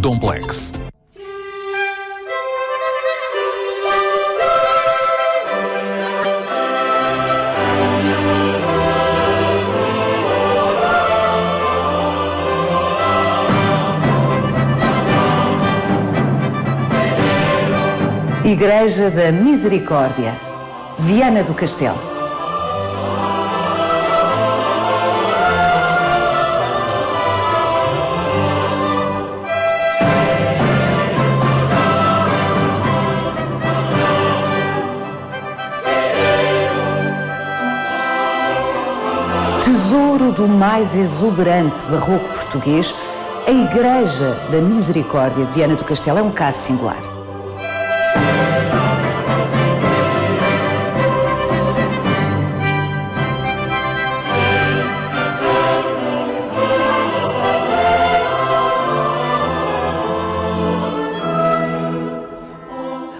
Domplex. Igreja da Misericórdia, Viana do Castelo. Tesouro do mais exuberante barroco português, a Igreja da Misericórdia de Viana do Castelo é um caso singular.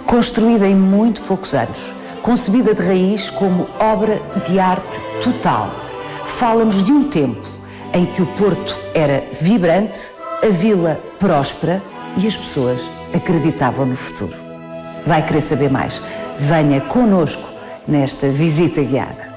Construída em muito poucos anos, concebida de raiz como obra de arte total, fala-nos de um tempo em que o Porto era vibrante, a vila próspera e as pessoas acreditavam no futuro. Vai querer saber mais? Venha connosco nesta visita guiada.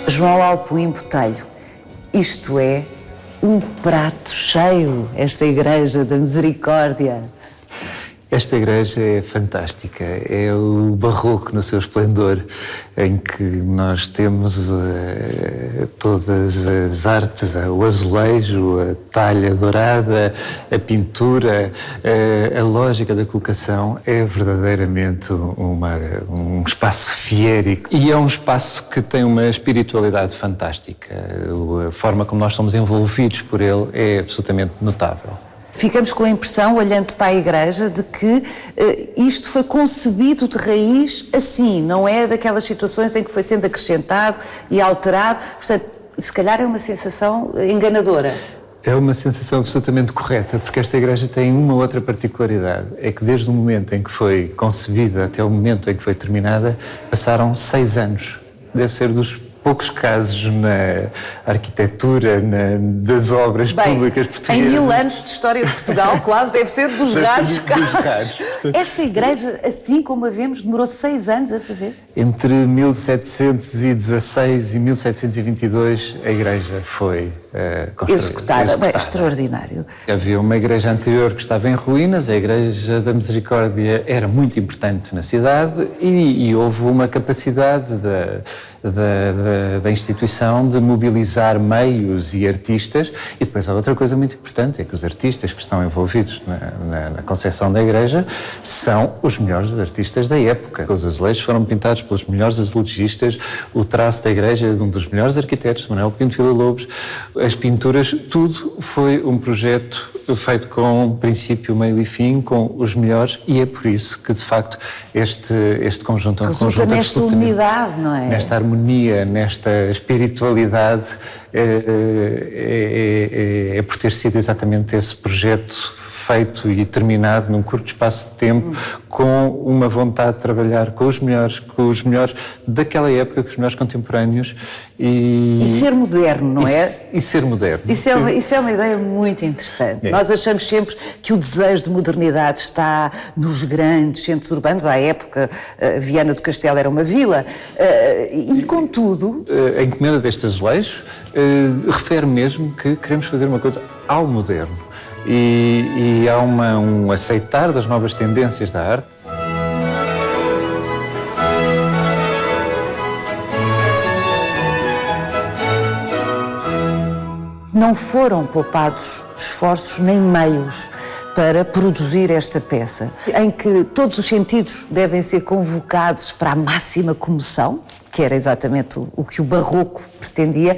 João Alpuim Botelho, isto é um prato cheio, esta Igreja da Misericórdia. Esta igreja é fantástica, é o barroco no seu esplendor, em que nós temos todas as artes, o azulejo, a talha dourada, a pintura, a lógica da colocação é verdadeiramente um espaço fiérico. E é um espaço que tem uma espiritualidade fantástica, a forma como nós somos envolvidos por ele é absolutamente notável. Ficamos com a impressão, olhando para a Igreja, de que isto foi concebido de raiz assim, não é daquelas situações em que foi sendo acrescentado e alterado. Portanto, se calhar é uma sensação enganadora. É uma sensação absolutamente correta, porque esta igreja tem uma outra particularidade, é que desde o momento em que foi concebida até o momento em que foi terminada, passaram 6 anos. Deve ser dos poucos casos na arquitetura, das obras públicas portuguesas. Em 1000 anos de história de Portugal, quase deve ser dos raros casos. Esta igreja, assim como a vemos, demorou 6 anos a fazer? Entre 1716 e 1722 a igreja foi executada. Bem, extraordinário. Havia uma igreja anterior que estava em ruínas, a Igreja da Misericórdia era muito importante na cidade e houve uma capacidade da instituição de mobilizar meios e artistas. E depois há outra coisa muito importante, é que os artistas que estão envolvidos na concepção da igreja são os melhores artistas da época. Os azulejos foram pintados pelos melhores azulegistas, o traço da igreja é de um dos melhores arquitetos, Manuel Pinto Villa-Lobos, as pinturas, tudo foi um projeto feito com princípio, meio e fim, com os melhores, e é por isso que, de facto, este conjunto é um conjunto nesta unidade, não é? Nesta harmonia, nesta espiritualidade é por ter sido exatamente esse projeto feito e terminado num curto espaço de tempo, com uma vontade de trabalhar com os melhores daquela época, com os melhores contemporâneos. E ser moderno, não é? E ser moderno. Isso é uma ideia muito interessante. Nós achamos sempre que o desejo de modernidade está nos grandes centros urbanos. À época, Viana do Castelo era uma vila. E, contudo... A encomenda deste azulejo refere mesmo que queremos fazer uma coisa ao moderno. E há um aceitar das novas tendências da arte. Não foram poupados esforços nem meios para produzir esta peça, em que todos os sentidos devem ser convocados para a máxima comoção, que era exatamente o que o barroco pretendia.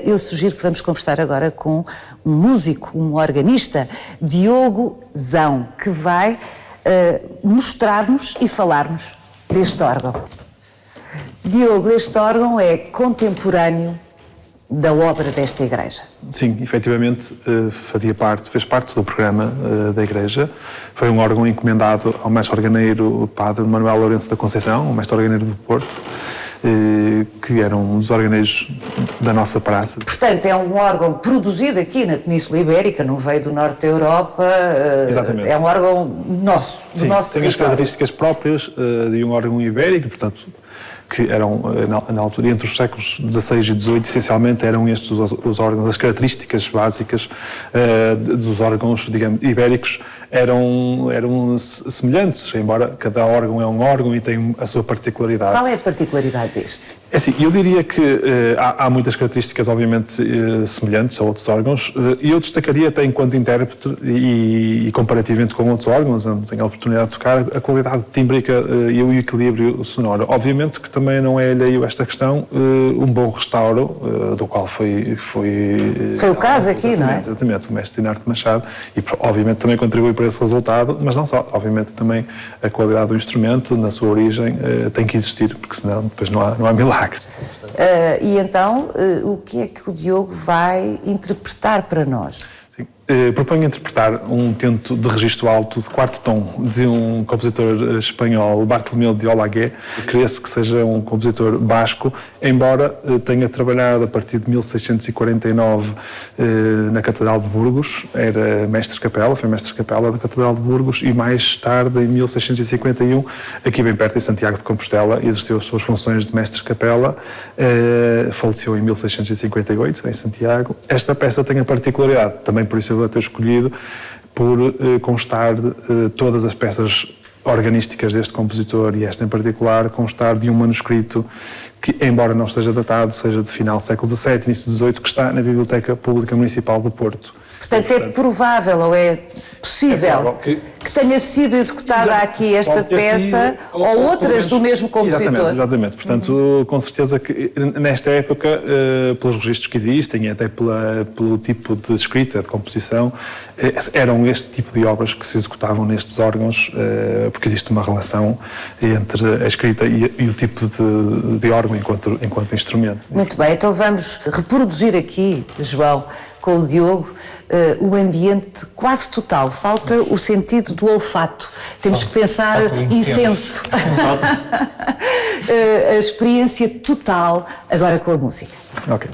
Eu sugiro que vamos conversar agora com um músico, um organista, Diogo Zão, que vai mostrar-nos e falar-nos deste órgão. Diogo, este órgão é contemporâneo da obra desta igreja. Sim, efetivamente fez parte do programa da igreja. Foi um órgão encomendado ao mestre organeiro Padre Manuel Lourenço da Conceição, o mestre organeiro do Porto, que era um dos organeiros da nossa praça. Portanto, é um órgão produzido aqui na Península Ibérica, não veio do norte da Europa. Exatamente. É um órgão nosso, do nosso tem as características próprias de um órgão ibérico, portanto, que eram, na altura, entre os séculos XVI e XVIII, essencialmente eram estes os órgãos, as características básicas dos órgãos, digamos, ibéricos eram semelhantes, embora cada órgão é um órgão e tem a sua particularidade. Qual é a particularidade deste? É assim, eu diria que há muitas características, obviamente, semelhantes a outros órgãos, e eu destacaria até enquanto intérprete e comparativamente com outros órgãos, não tenho a oportunidade de tocar, a qualidade tímbrica e o equilíbrio sonoro. Obviamente que também não é alheio a esta questão um bom restauro, do qual foi o caso aqui, não é? Exatamente, o mestre Dinarte Machado, e obviamente também contribui para esse resultado, mas não só, obviamente também a qualidade do instrumento, na sua origem, tem que existir, porque senão depois não há milagre. E então, o que é que o Diogo vai interpretar para nós? Sim. Proponho interpretar um tento de registro alto de quarto tom, dizia um compositor espanhol, Bartolomeu de Olagué. Crê-se que seja um compositor basco, embora tenha trabalhado a partir de 1649 na Catedral de Burgos, era mestre-capela, foi mestre-capela da Catedral de Burgos, e mais tarde, em 1651, aqui bem perto, em Santiago de Compostela, exerceu as suas funções de mestre-capela, faleceu em 1658, em Santiago. Esta peça tem a particularidade, também por isso eu vou ter escolhido, por constar todas as peças organísticas deste compositor, e esta em particular, constar de um manuscrito que, embora não esteja datado, seja de final do século XVII, início do XVIII, que está na Biblioteca Pública Municipal do Porto. Portanto, é provável ou é possível que tenha sido executada aqui esta peça ou outras do mesmo compositor? Exatamente. Portanto, com certeza que nesta época, pelos registros que existem e até pelo tipo de escrita, de composição, eram este tipo de obras que se executavam nestes órgãos, porque existe uma relação entre a escrita e o tipo de órgão enquanto instrumento. Muito bem, então vamos reproduzir aqui, João, com o Diogo, o ambiente quase total. Falta o sentido do olfato. Temos que pensar incenso. A experiência total, agora com a música. Ok.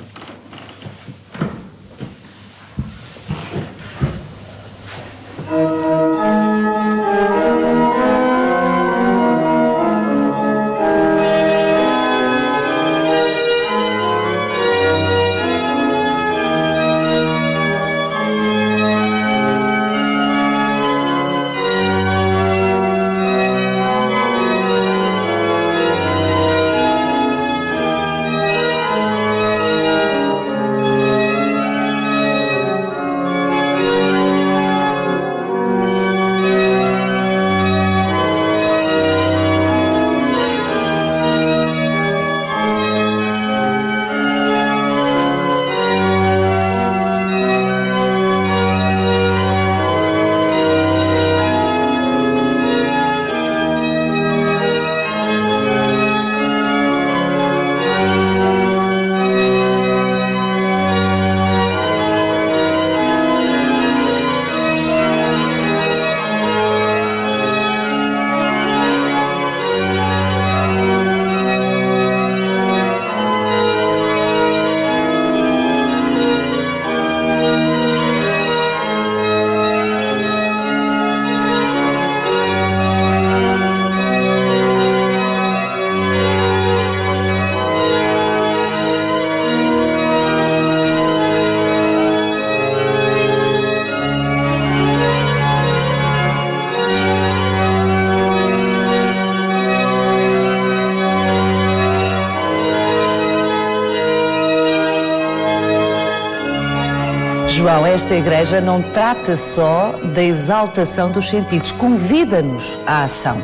João, esta igreja não trata só da exaltação dos sentidos, convida-nos à ação.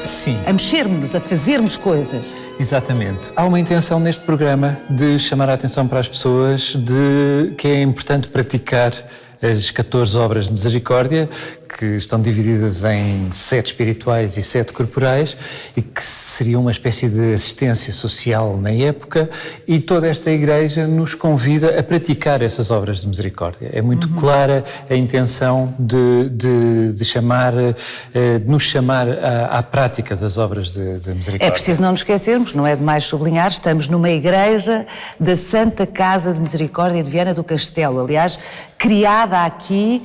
Sim. A mexermos-nos, a fazermos coisas. Exatamente. Há uma intenção neste programa de chamar a atenção para as pessoas de que é importante praticar as 14 obras de misericórdia, que estão divididas em 7 espirituais e 7 corporais, e que seria uma espécie de assistência social na época, e toda esta igreja nos convida a praticar essas obras de misericórdia. É muito clara a intenção de nos chamar à prática das obras de misericórdia. É preciso não nos esquecermos, não é demais sublinhar, estamos numa igreja da Santa Casa de Misericórdia de Viana do Castelo, aliás, criada aqui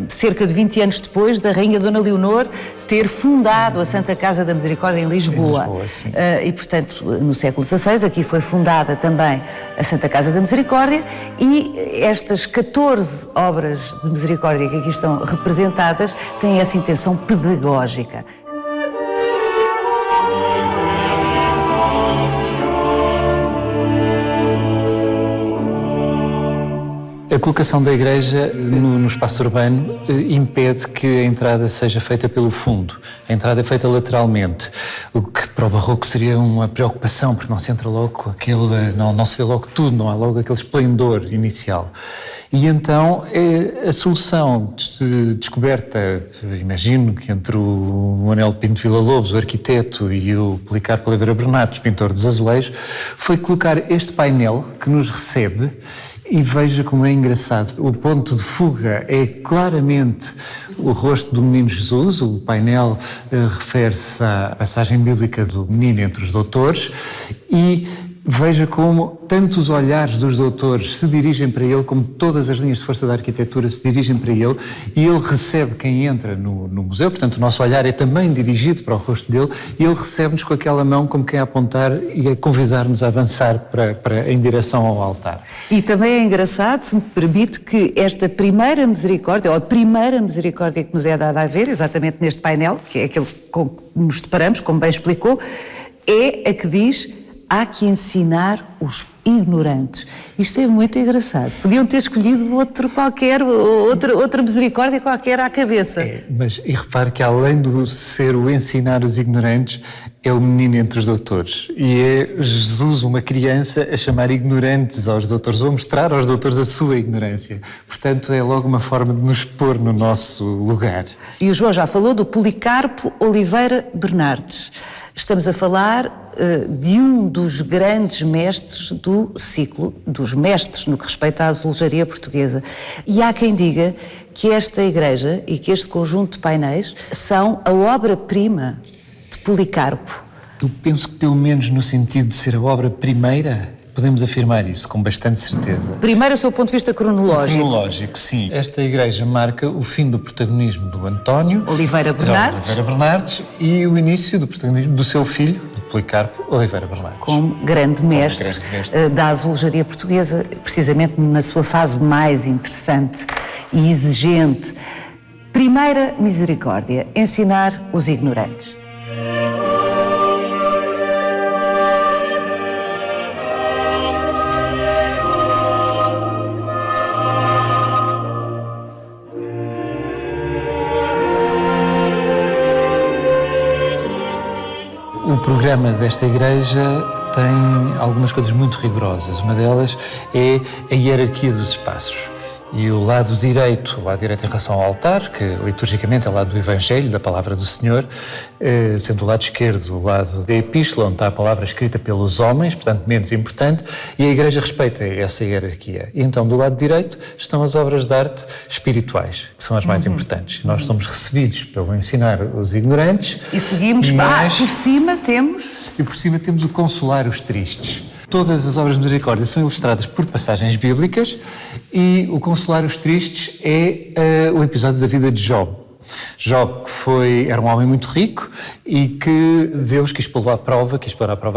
cerca de 20 anos depois da Rainha Dona Leonor ter fundado a Santa Casa da Misericórdia em Lisboa. Sim. E, portanto, no século XVI aqui foi fundada também a Santa Casa da Misericórdia, e estas 14 obras de misericórdia que aqui estão representadas têm essa intenção pedagógica. A colocação da igreja no espaço urbano impede que a entrada seja feita pelo fundo. A entrada é feita lateralmente, o que para o barroco seria uma preocupação, porque não se entra logo com aquele, não se vê logo tudo, não há logo aquele esplendor inicial. E então a solução descoberta, imagino que entre o Manuel Pinto Villa-Lobos, o arquiteto, e o Policarpo Oliveira Bernardes, pintor dos azulejos, foi colocar este painel que nos recebe. E veja como é engraçado. O ponto de fuga é claramente o rosto do menino Jesus. O painel refere-se à passagem bíblica do menino entre os doutores, e veja como tanto os olhares dos doutores se dirigem para ele, como todas as linhas de força da arquitetura se dirigem para ele, e ele recebe quem entra no museu. Portanto, o nosso olhar é também dirigido para o rosto dele, e ele recebe-nos com aquela mão como quem a apontar e a convidar-nos a avançar em direção ao altar. E também é engraçado, se me permite, que esta primeira misericórdia, ou a primeira misericórdia que nos é dada a ver, exatamente neste painel, que é aquele com que nos deparamos, como bem explicou, é a que diz: há que ensinar os ignorantes. Isto é muito engraçado. Podiam ter escolhido outro qualquer, outra misericórdia qualquer à cabeça. E repare que além de ser o ensinar os ignorantes, é o menino entre os doutores. E é Jesus, uma criança, a chamar ignorantes aos doutores, ou a mostrar aos doutores a sua ignorância. Portanto, é logo uma forma de nos pôr no nosso lugar. E o João já falou do Policarpo Oliveira Bernardes. Estamos a falar de um dos grandes mestres do ciclo, dos mestres no que respeita à azulejaria portuguesa. E há quem diga que esta igreja e que este conjunto de painéis são a obra-prima de Policarpo. Eu penso que, pelo menos no sentido de ser a obra primeira, podemos afirmar isso com bastante certeza. Primeiro, do seu ponto de vista cronológico. Cronológico, sim. Esta igreja marca o fim do protagonismo do António Oliveira Bernardes e o início do protagonismo do seu filho, de Policarpo Oliveira Bernardes. Como grande mestre, da azulejaria portuguesa, precisamente na sua fase mais interessante e exigente. Primeira misericórdia: ensinar os ignorantes. O programa desta igreja tem algumas coisas muito rigorosas. Uma delas é a hierarquia dos espaços. E o lado direito em relação ao altar, que liturgicamente é o lado do Evangelho, da Palavra do Senhor, sendo o lado esquerdo o lado da Epístola, onde está a palavra escrita pelos homens, portanto menos importante, e a Igreja respeita essa hierarquia. E então do lado direito estão as obras de arte espirituais, que são as mais importantes. Nós somos recebidos pelo ensinar os ignorantes. E seguimos, por cima temos... E por cima temos o consolar os tristes. Todas as obras de misericórdia são ilustradas por passagens bíblicas, e o Consolar os Tristes é o episódio da vida de Job. Job era um homem muito rico e que Deus quis pôr à prova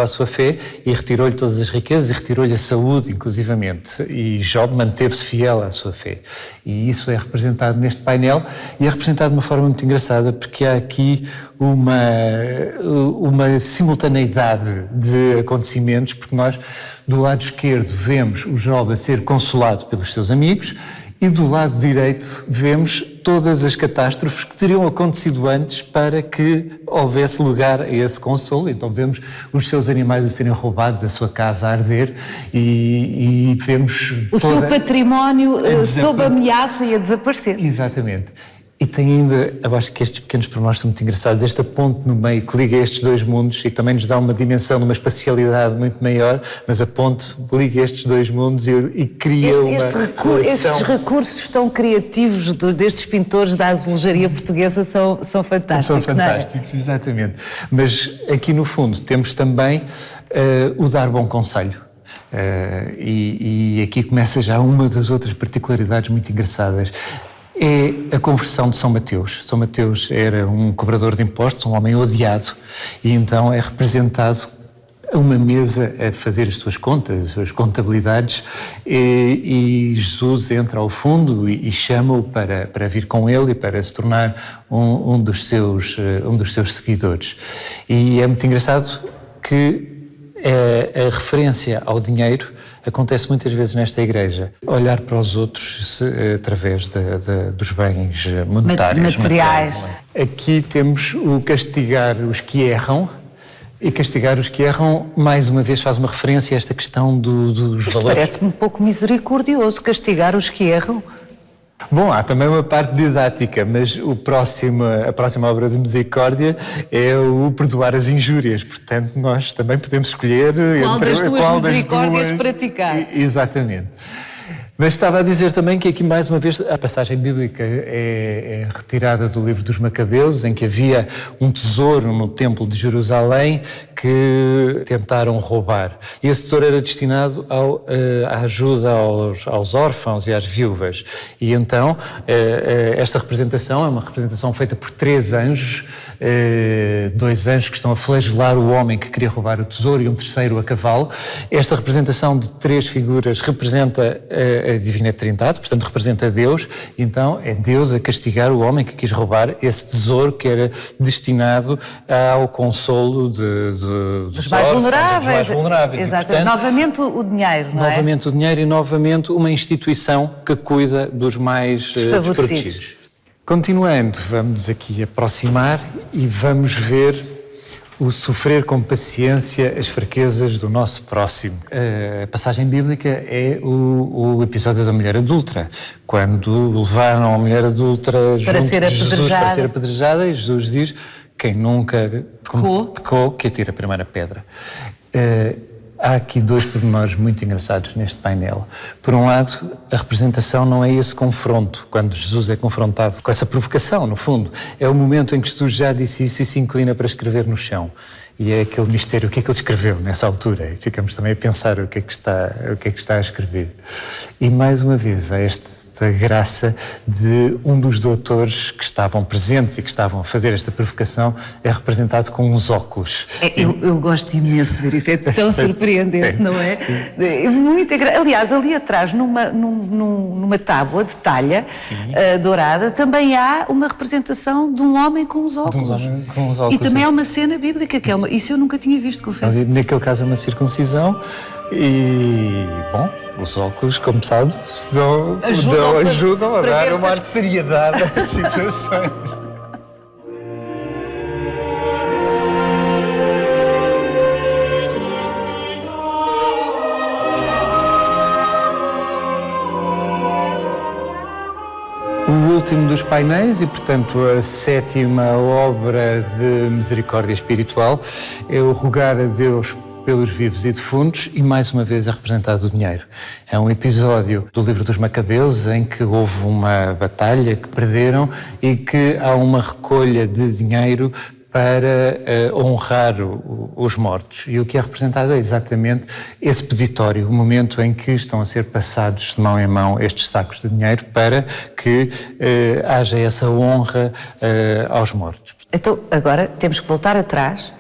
a sua fé e retirou-lhe todas as riquezas e retirou-lhe a saúde, inclusivamente. E Job manteve-se fiel à sua fé. E isso é representado neste painel e é representado de uma forma muito engraçada porque há aqui uma simultaneidade de acontecimentos, porque nós, do lado esquerdo, vemos o Job a ser consolado pelos seus amigos e do lado direito vemos todas as catástrofes que teriam acontecido antes para que houvesse lugar a esse consolo. Então vemos os seus animais a serem roubados, a sua casa a arder e vemos o seu património sob ameaça e a desaparecer. Exatamente. E tem ainda, eu acho que estes pequenos pormenores são muito engraçados, esta ponte no meio que liga estes dois mundos e que também nos dá uma dimensão de uma espacialidade muito maior, mas a ponte liga estes dois mundos e cria uma relação. Estes recursos tão criativos destes pintores da azulejaria portuguesa são fantásticos. São fantásticos, exatamente. Mas aqui no fundo temos também o dar bom conselho. E aqui começa já uma das outras particularidades muito engraçadas. É a conversão de São Mateus. São Mateus era um cobrador de impostos, um homem odiado, e então é representado a uma mesa a fazer as suas contas, as suas contabilidades, e Jesus entra ao fundo e chama-o para vir com ele e para se tornar um dos seus seguidores. E é muito engraçado que a referência ao dinheiro acontece muitas vezes nesta igreja. Olhar para os outros através dos bens monetários. Materiais. Aqui temos o castigar os que erram, e castigar os que erram, mais uma vez, faz uma referência a esta questão dos valores. Parece-me um pouco misericordioso castigar os que erram. Bom, há também uma parte didática, mas a próxima obra de misericórdia é o perdoar as injúrias. Portanto, nós também podemos escolher qual das duas misericórdias praticar. Exatamente. Mas estava a dizer também que aqui, mais uma vez, a passagem bíblica é retirada do livro dos Macabeus, em que havia um tesouro no templo de Jerusalém que tentaram roubar. E esse tesouro era destinado à ajuda aos órfãos e às viúvas. E então, esta representação é uma representação feita por 3 anjos, 2 anjos que estão a flagelar o homem que queria roubar o tesouro e um terceiro a cavalo. Esta representação de 3 figuras representa a Divina Trindade, portanto representa Deus, então é Deus a castigar o homem que quis roubar esse tesouro que era destinado ao consolo dos mais vulneráveis. Exato. Portanto, novamente o dinheiro, não é? Novamente o dinheiro e novamente uma instituição que cuida dos mais desprotegidos. Continuando, vamos aqui aproximar e vamos ver o sofrer com paciência as fraquezas do nosso próximo. A passagem bíblica é o episódio da mulher adúltera, quando levaram a mulher adúltera junto de Jesus para ser apedrejada, e Jesus diz: quem nunca pecou, que atire a primeira pedra. Há aqui 2 pormenores muito engraçados neste painel. Por um lado, a representação não é esse confronto, quando Jesus é confrontado com essa provocação, no fundo. É o momento em que Jesus já disse isso e se inclina para escrever no chão. E é aquele mistério, o que é que ele escreveu nessa altura? E ficamos também a pensar o que é que está a escrever. E mais uma vez, há esta graça de um dos doutores que estavam presentes e que estavam a fazer esta provocação é representado com uns óculos. Eu gosto imenso de ver isso, é tão surpreendente, não é? É muito aliás, ali atrás, numa tábua de talha dourada, também há uma representação de um homem com os óculos. E também há uma cena bíblica, que é isso eu nunca tinha visto, confesso. Naquele caso é uma circuncisão e, bom, os óculos, como sabes, ajudam a dar uma de seriedade às situações. O último dos painéis e, portanto, a 7ª obra de misericórdia espiritual é o rogar a Deus pelos vivos e defuntos, e mais uma vez é representado o dinheiro. É um episódio do livro dos Macabeus em que houve uma batalha que perderam e que há uma recolha de dinheiro para honrar os mortos. E o que é representado é exatamente esse peditório, o momento em que estão a ser passados de mão em mão estes sacos de dinheiro para que haja essa honra aos mortos. Então, agora temos que voltar atrás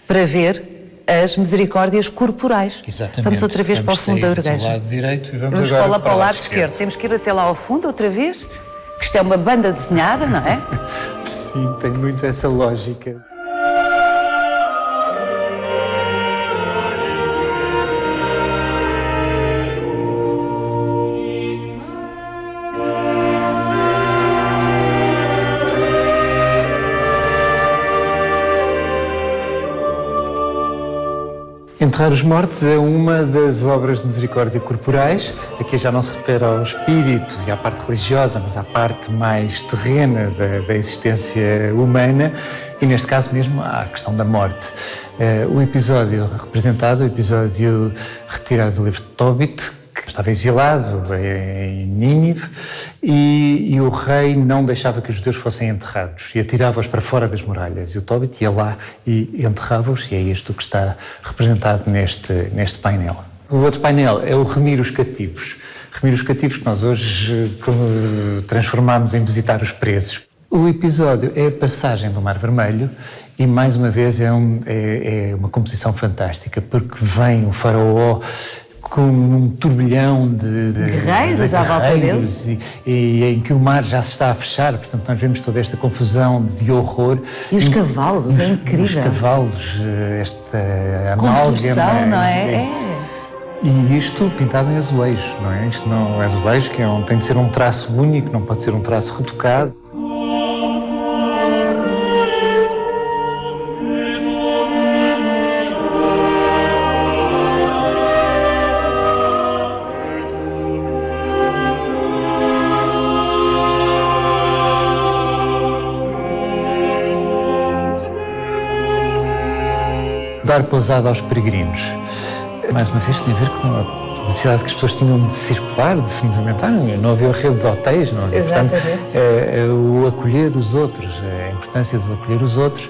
para ver as misericórdias corporais. Exatamente. Vamos outra vez para o fundo da igreja. Vamos do lado direito e Vamos agora para o lado esquerdo. Temos que ir até lá ao fundo outra vez, que isto é uma banda desenhada, não é? Sim, tem muito essa lógica. Enterrar os mortos é uma das obras de misericórdia corporais. Aqui já não se refere ao espírito e à parte religiosa, mas à parte mais terrena da existência humana e, neste caso mesmo, à questão da morte. O episódio representado, o episódio retirado do livro de Tobit, que estava exilado em Nínive, e o rei não deixava que os judeus fossem enterrados e atirava-os para fora das muralhas. E o Tobit ia lá e enterrava-os, e é isto que está representado neste painel. O outro painel é o remir os cativos. Remir os cativos que nós hoje transformamos em visitar os presos. O episódio é a passagem do Mar Vermelho e, mais uma vez, é uma composição fantástica, porque vem o faraó com um turbilhão de guerreiros à volta dele e em que o mar já se está a fechar, portanto nós vemos toda esta confusão de horror. E os cavalos, é incrível. Os cavalos, esta amálgama, não é? E isto pintado em azulejo, não é? Isto não é azulejo, que tem de ser um traço único, não pode ser um traço retocado. Dar pousada aos peregrinos. Mais uma vez tem a ver com a necessidade que as pessoas tinham de circular, de se movimentar. Não havia rede de hotéis, não havia. Portanto, o acolher os outros, a importância de acolher os outros.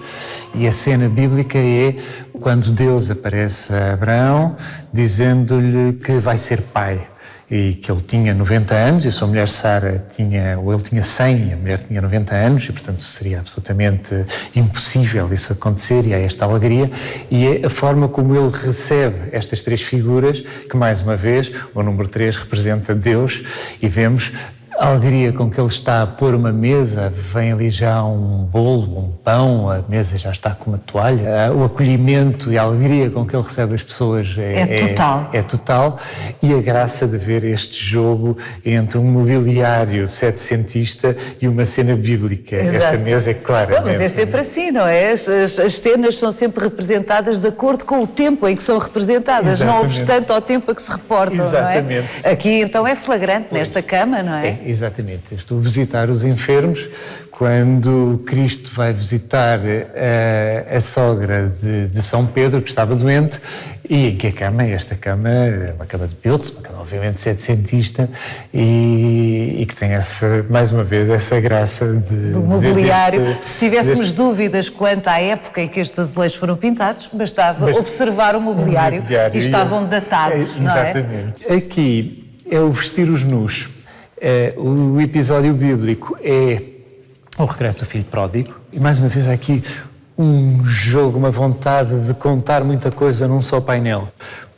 E a cena bíblica é quando Deus aparece a Abraão dizendo-lhe que vai ser pai. E que ele tinha 90 anos e a sua mulher Sara ele tinha 100 e a mulher tinha 90 anos e, portanto, seria absolutamente impossível isso acontecer, e há esta alegria. E é a forma como ele recebe estas três figuras que, mais uma vez, o número 3 representa Deus, e vemos a alegria com que ele está a pôr uma mesa, vem ali já um bolo, um pão, a mesa já está com uma toalha, o acolhimento e a alegria com que ele recebe as pessoas é total, e a graça de ver este jogo entre um mobiliário setecentista e uma cena bíblica. Exato. Esta mesa é claramente... Mas é sempre assim, não é? As cenas são sempre representadas de acordo com o tempo em que são representadas, Exatamente. Não obstante ao tempo a que se reportam. Exatamente. Não é? Aqui então é flagrante nesta cama, não é? Exatamente. Estou a visitar os enfermos quando Cristo vai visitar a sogra de São Pedro, que estava doente, e em que esta cama é uma cama de Piltz, uma cama obviamente setecentista, e que tem mais uma vez essa graça do mobiliário. Se tivéssemos dúvidas quanto à época em que estes azulejos foram pintados, bastava observar o mobiliário e estavam datados, não é? Exatamente. Aqui é o vestir os nus. O episódio bíblico é o regresso do filho pródigo, e mais uma vez aqui um jogo, uma vontade de contar muita coisa num só painel,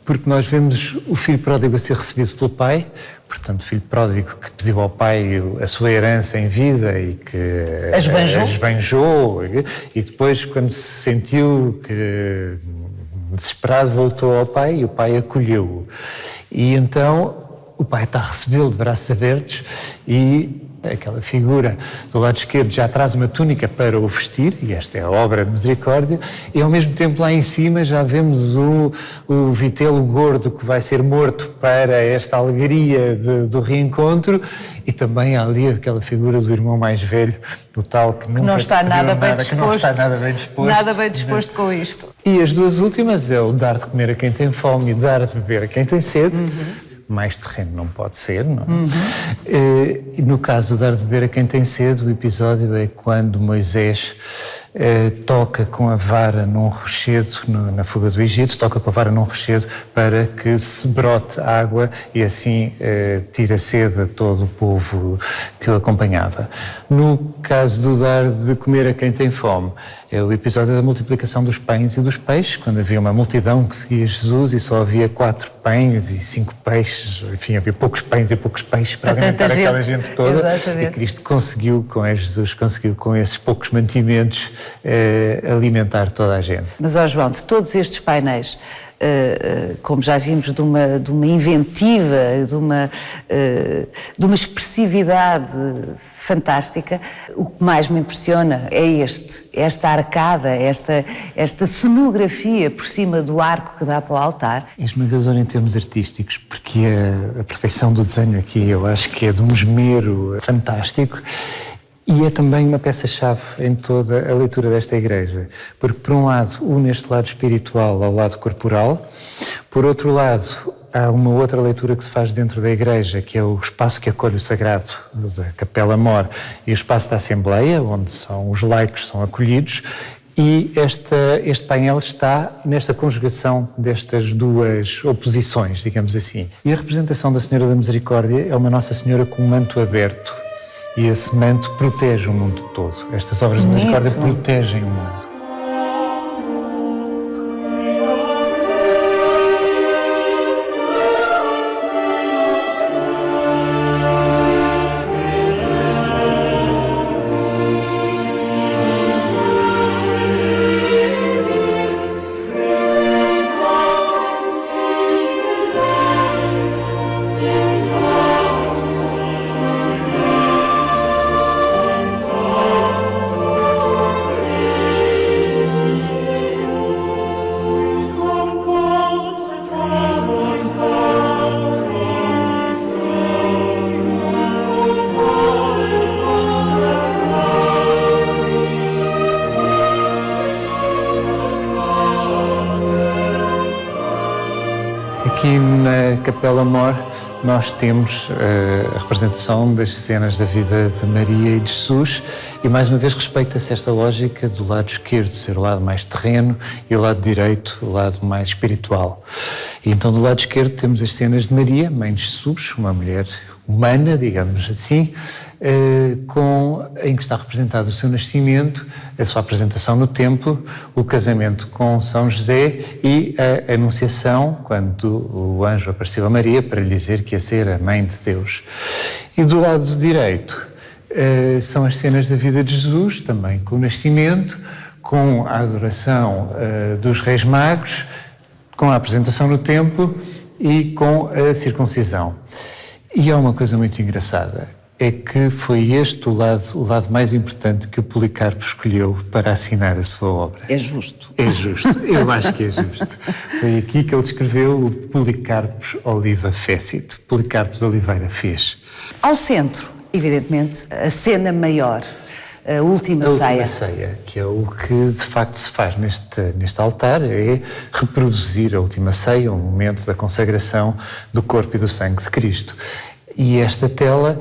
porque nós vemos o filho pródigo a ser recebido pelo pai, portanto o filho pródigo que pediu ao pai a sua herança em vida e que esbanjou, e depois quando se sentiu que desesperado voltou ao pai e o pai acolheu-o, e então o pai está a recebê-lo de braços abertos, e aquela figura do lado esquerdo já traz uma túnica para o vestir, e esta é a obra de misericórdia, e ao mesmo tempo lá em cima já vemos o vitelo gordo que vai ser morto para esta alegria do reencontro, e também há ali aquela figura do irmão mais velho, o tal que nunca não está nada bem disposto, não está nada bem disposto. Nada bem disposto com isto. E as duas últimas é o dar de comer a quem tem fome e dar de beber a quem tem sede. Mais terreno não pode ser, não é? E no caso de dar de beber a quem tem sede, o episódio é quando Moisés toca com a vara num rochedo, na fuga do Egito, toca com a vara num rochedo para que se brote água e assim tire a sede a todo o povo que o acompanhava. No caso do dar de comer a quem tem fome, é o episódio da multiplicação dos pães e dos peixes, quando havia uma multidão que seguia Jesus e só havia 4 pães e 5 peixes, enfim, havia poucos pães e poucos peixes para alimentar aquela gente toda. Exatamente. E Cristo Jesus conseguiu com esses poucos mantimentos alimentar toda a gente. Mas, João, de todos estes painéis, como já vimos, de uma inventiva, de uma expressividade fantástica, o que mais me impressiona é esta arcada, esta cenografia por cima do arco que dá para o altar. É esmagador em termos artísticos, porque a perfeição do desenho aqui eu acho que é de um esmero fantástico. E é também uma peça-chave em toda a leitura desta igreja, porque por um lado une este lado espiritual ao lado corporal, por outro lado há uma outra leitura que se faz dentro da igreja, que é o espaço que acolhe o sagrado, da Capela Mor, e o espaço da Assembleia, onde os laicos são acolhidos, e este painel está nesta conjugação destas duas oposições, digamos assim. E a representação da Senhora da Misericórdia é uma Nossa Senhora com um manto aberto, e esse manto protege o mundo todo. Estas obras de misericórdia protegem o mundo. Aqui na Capela Mor nós temos a representação das cenas da vida de Maria e de Jesus e mais uma vez respeita-se esta lógica do lado esquerdo ser o lado mais terreno e o lado direito o lado mais espiritual. E então do lado esquerdo temos as cenas de Maria, mãe de Jesus, uma mulher humana, digamos assim, em que está representado o seu nascimento, a sua apresentação no templo, o casamento com São José e a anunciação, quando o anjo apareceu a Maria para lhe dizer que ia ser a mãe de Deus. E do lado direito são as cenas da vida de Jesus, também com o nascimento, com a adoração dos Reis Magos, com a apresentação no templo e com a circuncisão. E há uma coisa muito engraçada, é que foi este o lado mais importante que o Policarpo escolheu para assinar a sua obra. É justo. É justo, eu acho que é justo. Foi aqui que ele escreveu o Policarpos Oliva Fecit, Policarpos Oliveira fez. Ao centro, evidentemente, a cena maior, a última ceia. A última ceia, que é o que de facto se faz neste altar, é reproduzir a última ceia, o momento da consagração do corpo e do sangue de Cristo. E esta tela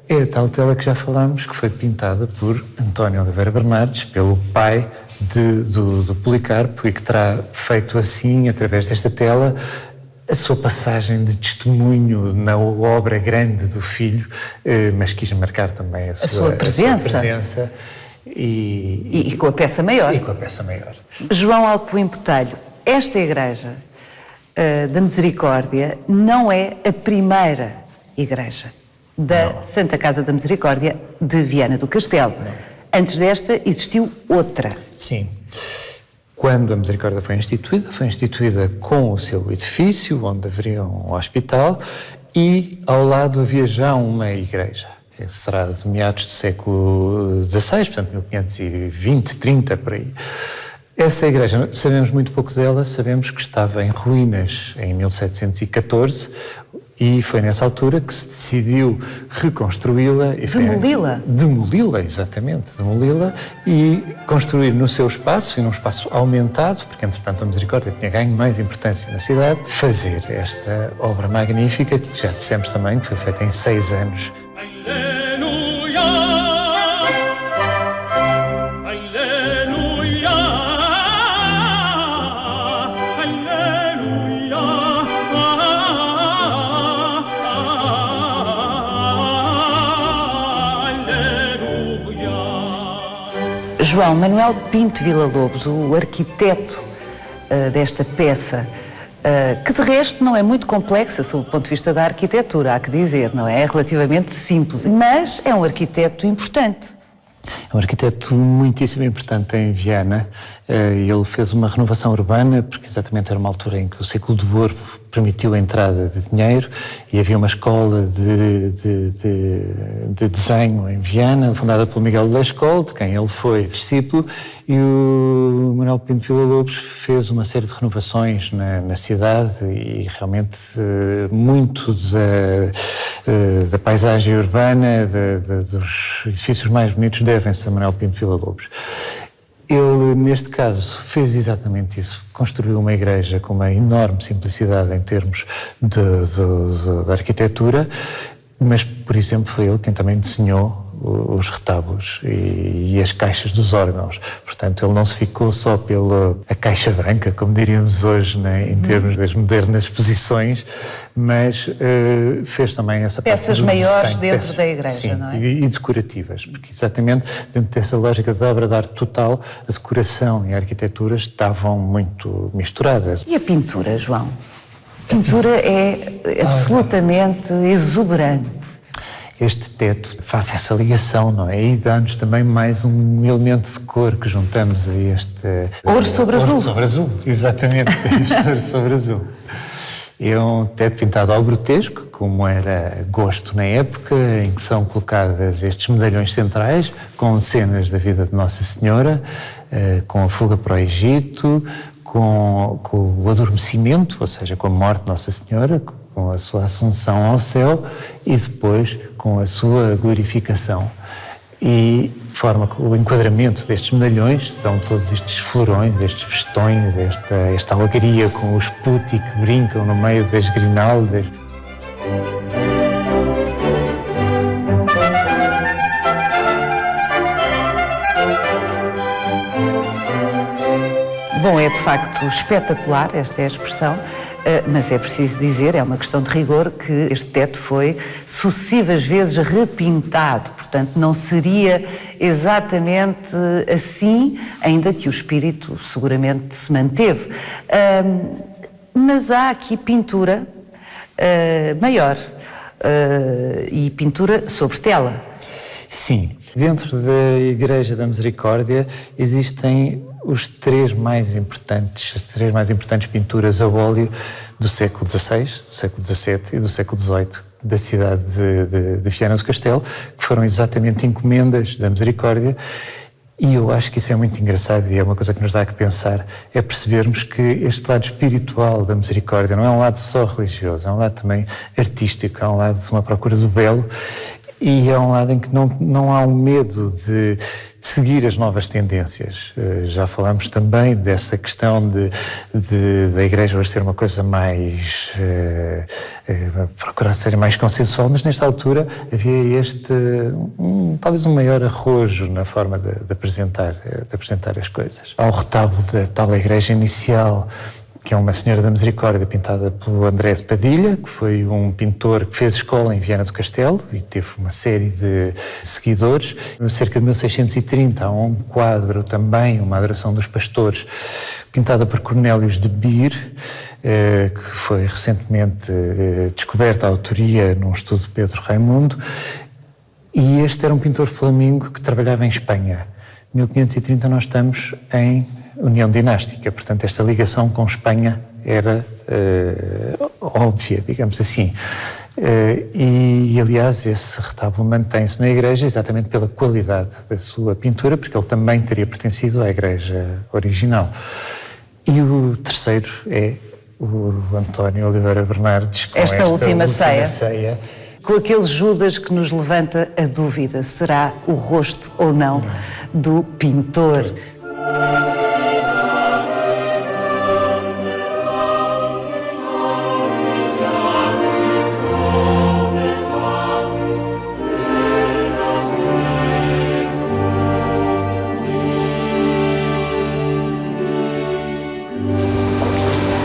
é a tal tela que já falámos, que foi pintada por António Oliveira Bernardes, pelo pai do Policarpo, e que terá feito assim, através desta tela, a sua passagem de testemunho na obra grande do filho, mas quis marcar também a sua presença. E com a peça maior. E com a peça maior. João Alpuim Botelho, esta igreja da Misericórdia não é a primeira igreja da Santa Casa da Misericórdia de Viana do Castelo. Não. Antes desta existiu outra. Sim. Quando a Misericórdia foi instituída com o seu edifício, onde haveria um hospital, e ao lado havia já uma igreja. Será de meados do século XVI, portanto 1520, 30, por aí. Essa igreja, sabemos muito pouco dela, sabemos que estava em ruínas em 1714 e foi nessa altura que se decidiu reconstruí-la. Demoli-la, exatamente, demoli-la e construir no seu espaço, e num espaço aumentado, porque entretanto a Misericórdia tinha ganho mais importância na cidade, fazer esta obra magnífica, que já dissemos também que foi feita em 6 anos. Alleluia, alleluia. João Manuel Pinto Villa-Lobos, o arquiteto desta peça, que de resto não é muito complexa sob o ponto de vista da arquitetura, há que dizer, não é? É relativamente simples, mas é um arquiteto importante. É um arquiteto muitíssimo importante em Viana. Ele fez uma renovação urbana, porque exatamente era uma altura em que o ciclo do ouro permitiu a entrada de dinheiro e havia uma escola de desenho em Viana, fundada pelo Miguel de Leschol, de quem ele foi discípulo, e o Manuel Pinto Villa-Lobos fez uma série de renovações na cidade e realmente muito da paisagem urbana, dos edifícios mais bonitos devem-se a Manuel Pinto Villa-Lobos. Ele, neste caso, fez exatamente isso. Construiu uma igreja com uma enorme simplicidade em termos da arquitetura, mas, por exemplo, foi ele quem também desenhou os retábulos e as caixas dos órgãos. Portanto, ele não se ficou só pela caixa branca, como diríamos hoje, né, em termos das modernas exposições, mas fez também essa parte peças maiores dentro da igreja, sim, não é? E decorativas, porque exatamente dentro dessa lógica da obra de arte total, a decoração e a arquitetura estavam muito misturadas. E a pintura, João? A pintura é absolutamente exuberante. Este teto faz essa ligação, não é? E dá-nos também mais um elemento de cor que juntamos a este... Ouro sobre azul. Ouro sobre azul, exatamente. Este ouro sobre azul. É um teto pintado ao grotesco, como era gosto na época, em que são colocadas estes medalhões centrais com cenas da vida de Nossa Senhora, com a fuga para o Egito, com o adormecimento, ou seja, com a morte de Nossa Senhora, com a sua assunção ao céu e depois com a sua glorificação. E forma que o enquadramento destes medalhões são todos estes florões, estes festões, esta alegria com os putti que brincam no meio das grinaldas. Bom, é de facto espetacular, esta é a expressão, mas é preciso dizer, é uma questão de rigor, que este teto foi sucessivas vezes repintado, portanto não seria exatamente assim, ainda que o espírito seguramente se manteve. Mas há aqui pintura maior e pintura sobre tela. Sim, dentro da Igreja da Misericórdia existem as três mais importantes pinturas a óleo do século XVI, do século XVII e do século XVIII da cidade de Viana do Castelo, que foram exatamente encomendas da Misericórdia. E eu acho que isso é muito engraçado e é uma coisa que nos dá a que pensar, é percebermos que este lado espiritual da Misericórdia não é um lado só religioso, é um lado também artístico, é um lado de uma procura do belo e é um lado em que não há um medo de seguir as novas tendências. Já falámos também dessa questão da Igreja hoje ser uma coisa mais... procurar ser mais consensual, mas nesta altura havia talvez um maior arrojo na forma de apresentar as coisas. Há o retábulo da tal Igreja inicial, que é uma Senhora da Misericórdia pintada pelo André de Padilha, que foi um pintor que fez escola em Viana do Castelo e teve uma série de seguidores. Cerca de 1630 há um quadro também, uma adoração dos pastores, pintada por Cornélios de Bir, que foi recentemente descoberta a autoria num estudo de Pedro Raimundo, e este era um pintor flamingo que trabalhava em Espanha. Em 1530 nós estamos em União Dinástica, portanto esta ligação com Espanha era óbvia, digamos assim. E aliás esse retábulo mantém-se na igreja exatamente pela qualidade da sua pintura, porque ele também teria pertencido à igreja original. E o terceiro é o António Oliveira Bernardes, com esta última ceia. Com aquele Judas que nos levanta a dúvida, será o rosto ou não do pintor?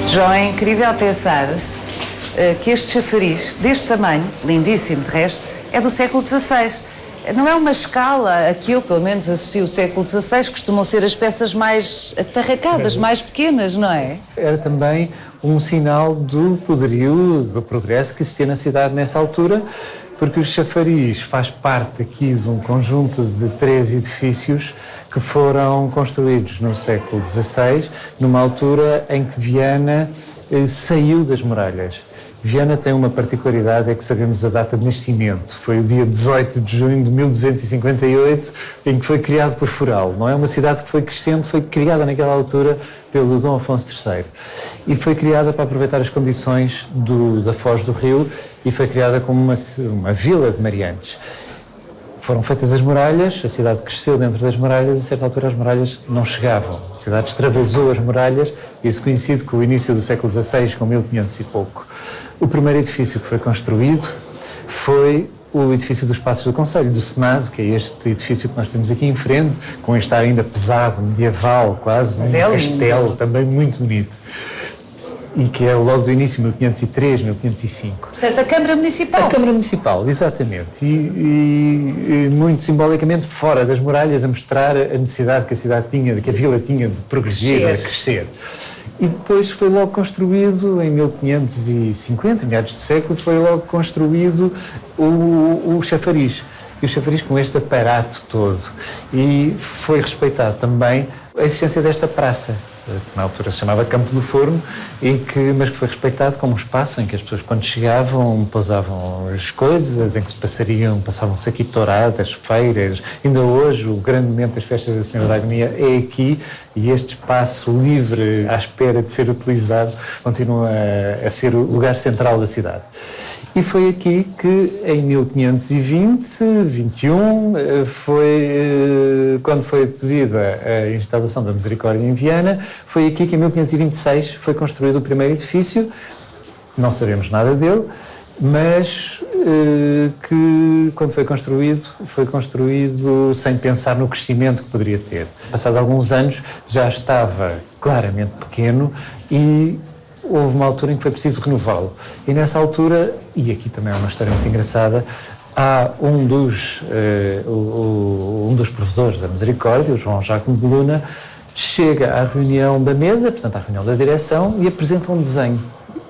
João, é incrível pensar que este chafariz, deste tamanho, lindíssimo de resto, é do século XVI. Não é uma escala a que eu, pelo menos, associo o século XVI, costumam ser as peças mais atarracadas, mais pequenas, não é? Era também um sinal do poderio, do progresso que existia na cidade nessa altura, porque o chafariz faz parte aqui de um conjunto de 3 edifícios que foram construídos no século XVI, numa altura em que Viana saiu das muralhas. Viana tem uma particularidade, é que sabemos a data de nascimento. Foi o dia 18 de junho de 1258, em que foi criado por Foral. Não é uma cidade que foi crescendo, foi criada naquela altura pelo Dom Afonso III. E foi criada para aproveitar as condições da foz do rio e foi criada como uma vila de mariantes. Foram feitas as muralhas, a cidade cresceu dentro das muralhas e a certa altura as muralhas não chegavam. A cidade extravasou as muralhas e isso coincide com o início do século XVI, com 1500 e pouco. O primeiro edifício que foi construído foi o edifício dos Passos do Conselho, do Senado, que é este edifício que nós temos aqui em frente, com este ar ainda pesado, medieval, quase, um castelo também muito bonito. E que é logo do início, 1503, 1505. Portanto, a Câmara Municipal. A Câmara Municipal, exatamente. E muito simbolicamente fora das muralhas, a mostrar a necessidade que a cidade tinha, que a vila tinha de progredir, de crescer. E depois foi logo construído, em 1550, meados do século, foi logo construído o chafariz. E o chafariz com este aparato todo. E foi respeitado também a existência desta praça, que na altura se chamava Campo do Forno, mas que foi respeitado como um espaço em que as pessoas, quando chegavam, pousavam as coisas, em que passavam-se aqui touradas, feiras. Ainda hoje, o grande momento das festas da Senhora da Agonia é aqui, e este espaço livre, à espera de ser utilizado, continua a ser o lugar central da cidade. E foi aqui que, em 1520-21, quando foi pedida a instalação da Misericórdia em Viana, foi aqui que, em 1526, foi construído o primeiro edifício. Não sabemos nada dele, mas que, quando foi construído sem pensar no crescimento que poderia ter. Passados alguns anos, já estava claramente pequeno e houve uma altura em que foi preciso renová-lo. E nessa altura, e aqui também é uma história muito engraçada, há um dos provedores da Misericórdia, o João Jacomo de Luna, chega à reunião da mesa, portanto à reunião da direção, e apresenta um desenho.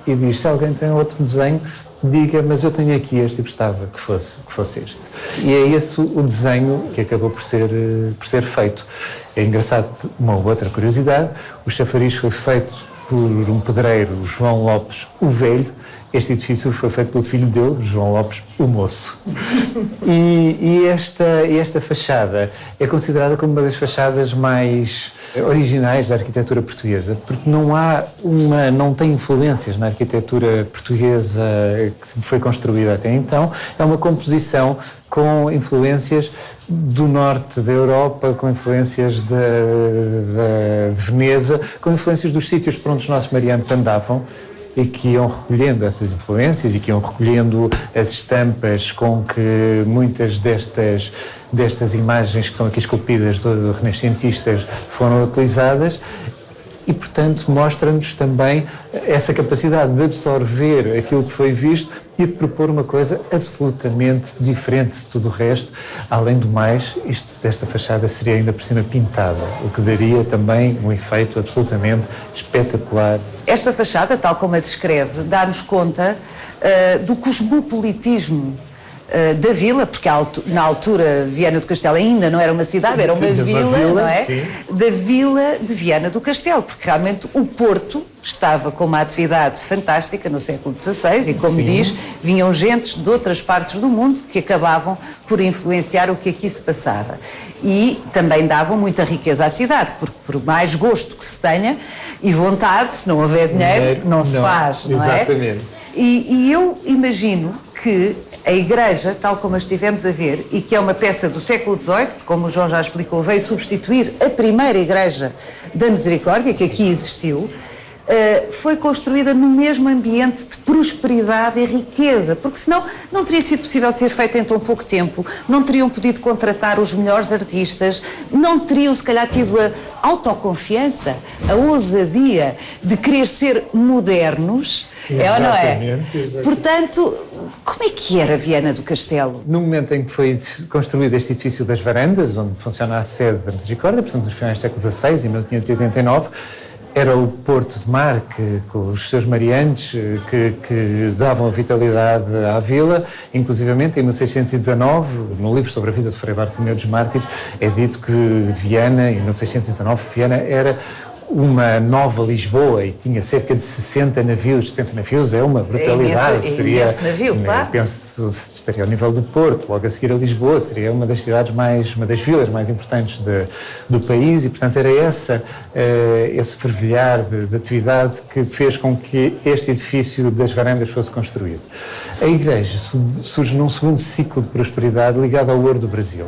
E diz, se alguém tem outro desenho, diga, mas eu tenho aqui este e gostava que fosse este. E é esse o desenho que acabou por ser feito. É engraçado, uma outra curiosidade, o chafariz foi feito por um pedreiro, João Lopes, o Velho. Este edifício foi feito pelo filho dele, João Lopes, o Moço. E esta fachada é considerada como uma das fachadas mais originais da arquitetura portuguesa, porque não tem influências na arquitetura portuguesa que foi construída até então. É uma composição com influências do norte da Europa, com influências de Veneza, com influências dos sítios por onde os nossos mariantes andavam, e que iam recolhendo essas influências e que iam recolhendo as estampas com que muitas destas imagens que estão aqui esculpidas de renascentistas foram utilizadas. E, portanto, mostra-nos também essa capacidade de absorver aquilo que foi visto e de propor uma coisa absolutamente diferente de tudo o resto. Além do mais, desta fachada seria ainda por cima pintada, o que daria também um efeito absolutamente espetacular. Esta fachada, tal como a descreve, dá-nos conta do cosmopolitismo da vila, porque na altura Viana do Castelo ainda não era uma cidade, era uma vila, não é? Sim. Da vila de Viana do Castelo, porque realmente o Porto estava com uma atividade fantástica no século XVI e, como diz, vinham gentes de outras partes do mundo que acabavam por influenciar o que aqui se passava. E também davam muita riqueza à cidade, porque por mais gosto que se tenha e vontade, se não houver dinheiro, não se faz, não é? Exatamente. E eu imagino que a igreja, tal como a estivemos a ver, e que é uma peça do século XVIII, como o João já explicou, veio substituir a primeira igreja da Misericórdia, que aqui existiu, foi construída no mesmo ambiente de prosperidade e riqueza, porque senão não teria sido possível ser feita em tão pouco tempo, não teriam podido contratar os melhores artistas, não teriam se calhar tido a autoconfiança, a ousadia de querer ser modernos, é ou não é? Exatamente. Portanto, como é que era Viana do Castelo? No momento em que foi construído este edifício das Varandas, onde funciona a sede da Misericórdia, portanto nos finais do século XVI, em 1589, era o porto de mar com os seus mariantes que davam a vitalidade à vila. Inclusivamente, em 1619, no livro sobre a vida de Frei Bartolomeu dos Mártires, é dito que Viana, em 1619, Viana era uma nova Lisboa e tinha cerca de 60 navios. 60 navios é uma brutalidade. Seria esse navio, claro. Penso que estaria ao nível do Porto, logo a seguir a Lisboa, seria uma das cidades uma das vilas mais importantes do país e, portanto, era esse fervilhar de atividade que fez com que este edifício das Varandas fosse construído. A igreja surge num segundo ciclo de prosperidade ligado ao ouro do Brasil.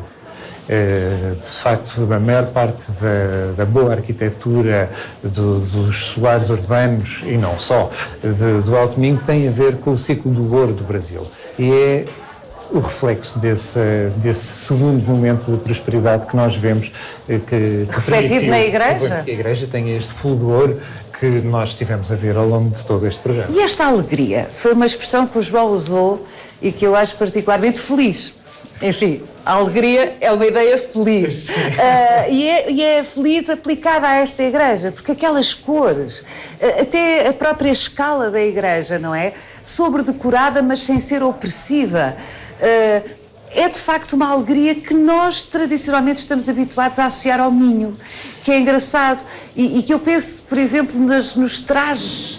De facto, a maior parte da boa arquitetura dos solares urbanos, e não só, do Alto Minho, tem a ver com o ciclo do ouro do Brasil. E é o reflexo desse segundo momento de prosperidade que nós vemos. Refletido na igreja? A igreja tem este fulgor que nós estivemos a ver ao longo de todo este programa. E esta alegria foi uma expressão que o João usou e que eu acho particularmente feliz. Enfim, a alegria é uma ideia feliz. E é feliz aplicada a esta igreja, porque aquelas cores, até a própria escala da igreja, não é? Sobredecorada, mas sem ser opressiva. É de facto uma alegria que nós tradicionalmente estamos habituados a associar ao Minho, que é engraçado. E que eu penso, por exemplo, nos trajes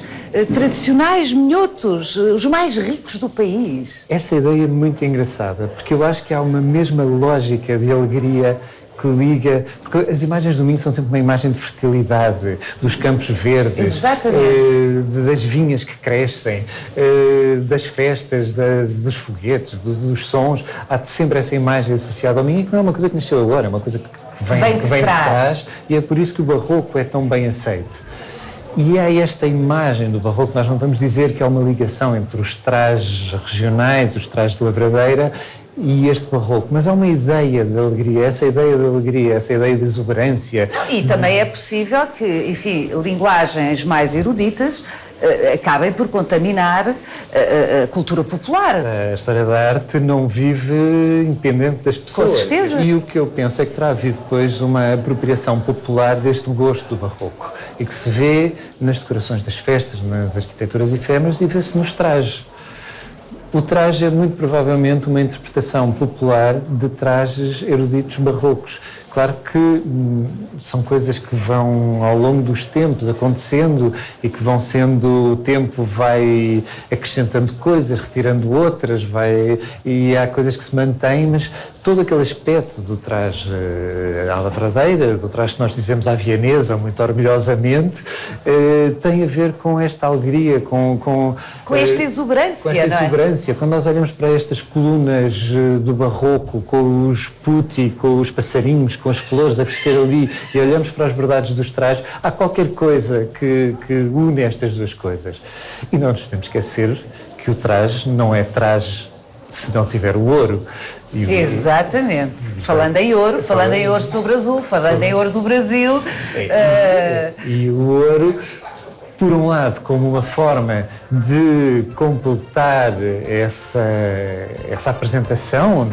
tradicionais, minhotos, os mais ricos do país. Essa ideia é muito engraçada, porque eu acho que há uma mesma lógica de alegria que liga, porque as imagens do Minho são sempre uma imagem de fertilidade, dos campos verdes, das vinhas que crescem, das festas, dos foguetes, dos sons. Há sempre essa imagem associada ao Minho, que não é uma coisa que nasceu agora, é uma coisa que vem de trás, e é por isso que o barroco é tão bem aceito. E há esta imagem do barroco, nós não vamos dizer que há uma ligação entre os trajes regionais, os trajes de lavradeira e este barroco, mas há uma ideia de alegria, essa ideia de exuberância. E também é possível que, enfim, linguagens mais eruditas acabem por contaminar a cultura popular. A história da arte não vive independente das pessoas. Com certeza. E o que eu penso é que terá havido depois uma apropriação popular deste gosto do barroco e que se vê nas decorações das festas, nas arquiteturas efêmeras e vê-se nos trajes. O traje é muito provavelmente uma interpretação popular de trajes eruditos barrocos. Claro que são coisas que vão ao longo dos tempos acontecendo e que vão sendo, o tempo vai acrescentando coisas, retirando outras, e há coisas que se mantêm, mas todo aquele aspecto do traje à lavradeira, do traje que nós dizemos à vianesa, muito orgulhosamente, tem a ver com esta alegria, com esta exuberância, com esta exuberância. Quando nós olhamos para estas colunas do barroco, com os putti, com os passarinhos, com as flores a crescer ali, e olhamos para os bordados dos trajes, há qualquer coisa que une estas duas coisas. E não nos podemos esquecer que o traje não é traje se não tiver o ouro. Exatamente. Falando em ouro sobre azul, falando em ouro do Brasil. E o ouro, por um lado, como uma forma de completar essa apresentação,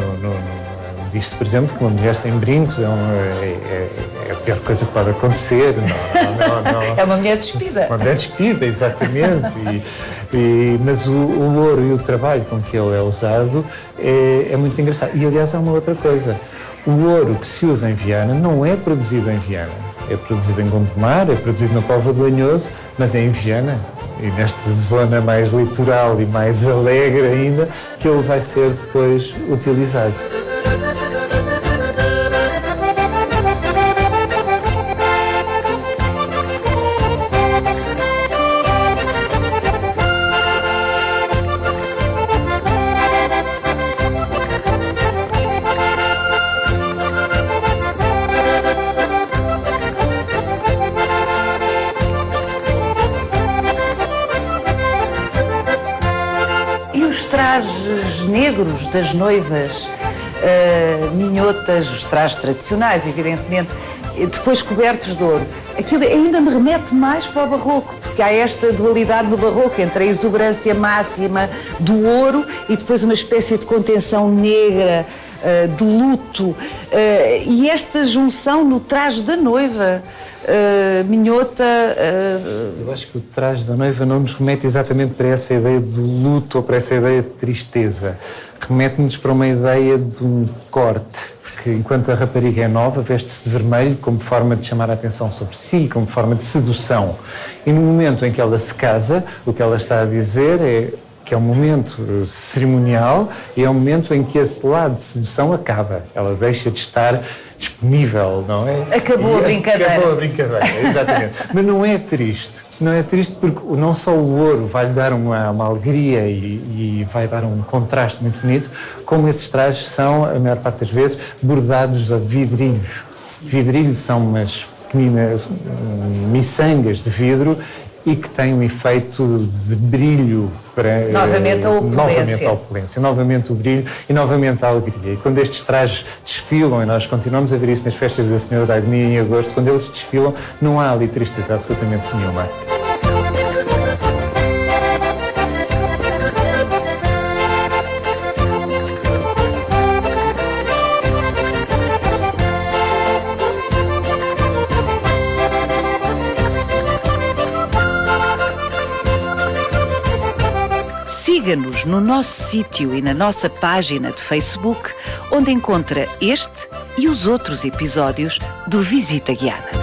diz-se, por exemplo, que uma mulher sem brincos é a pior coisa que pode acontecer. É uma mulher despida. Uma mulher despida, exatamente. Mas o ouro e o trabalho com que ele é usado é muito engraçado. E, aliás, há uma outra coisa. O ouro que se usa em Viana não é produzido em Viana. É produzido em Gondomar, é produzido na Póvoa de Lanhoso, mas é em Viana, e nesta zona mais litoral e mais alegre ainda, que ele vai ser depois utilizado. trajes negros das noivas, minhotas, os trajes tradicionais, evidentemente, depois cobertos de ouro. Aquilo ainda me remete mais para o barroco, porque há esta dualidade no barroco entre a exuberância máxima do ouro e depois uma espécie de contenção negra, de luto, e esta junção no traje da noiva, minhota. Eu acho que o traje da noiva não nos remete exatamente para essa ideia de luto ou para essa ideia de tristeza. Remete-nos para uma ideia de um corte. Que enquanto a rapariga é nova, veste-se de vermelho como forma de chamar a atenção sobre si, como forma de sedução. E no momento em que ela se casa, o que ela está a dizer é que é um momento cerimonial e é um momento em que esse lado de sedução acaba. Ela deixa de estar disponível, não é? Acabou a brincadeira. Acabou a brincadeira, exatamente. Mas não é triste. Não é triste porque não só o ouro vai lhe dar uma alegria e vai dar um contraste muito bonito, como esses trajes são, a maior parte das vezes, bordados a vidrilhos. Vidrilhos são umas pequenas miçangas de vidro e que têm um efeito de brilho para... Novamente a opulência. Novamente a opulência, novamente o brilho e novamente a alegria. E quando estes trajes desfilam, e nós continuamos a ver isso nas festas da Senhora da Agonia em agosto, quando eles desfilam, não há ali tristeza absolutamente nenhuma. Siga-nos no nosso sítio e na nossa página de Facebook, onde encontra este e os outros episódios do Visita Guiada.